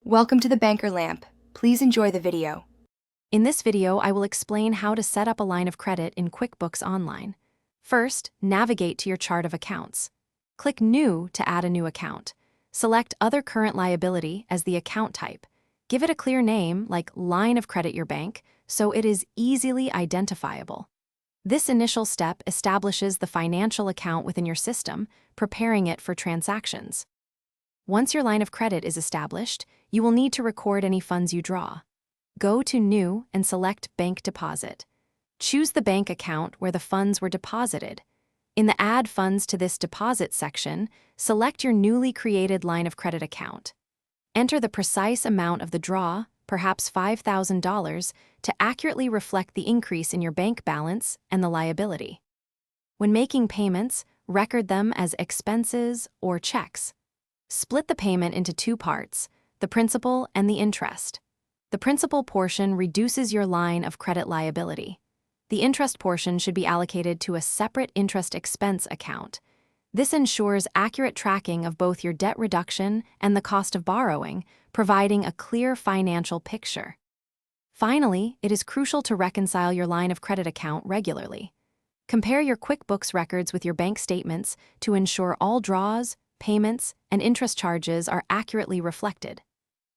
Welcome to the Banker Lamp. Please enjoy the video. In this video, I will explain how to set up a line of credit in QuickBooks Online. First, navigate to your chart of accounts. Click New to add a new account. Select Other Current Liability as the account type. Give it a clear name like Line of Credit Your Bank so it is easily identifiable. This initial step establishes the financial account within your system, preparing it for transactions. Once your line of credit is established, you will need to record any funds you draw. Go to New and select Bank Deposit. Choose the bank account where the funds were deposited. In the Add Funds to this deposit section, select your newly created line of credit account. Enter the precise amount of the draw, perhaps $5,000, to accurately reflect the increase in your bank balance and the liability. When making payments, record them as expenses or checks. Split the payment into two parts, the principal and the interest. The principal portion reduces your line of credit liability. The interest portion should be allocated to a separate interest expense account. This ensures accurate tracking of both your debt reduction and the cost of borrowing, providing a clear financial picture. Finally, it is crucial to reconcile your line of credit account regularly. Compare your QuickBooks records with your bank statements to ensure all draws, payments, and interest charges are accurately reflected.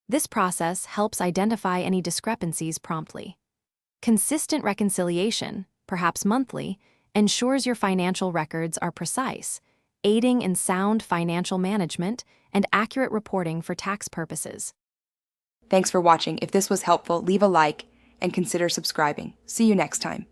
This process helps identify any discrepancies promptly. Consistent reconciliation, perhaps monthly, ensures your financial records are precise, aiding in sound financial management and accurate reporting for tax purposes. Thanks for watching. If this was helpful, leave a like and consider subscribing. See you next time.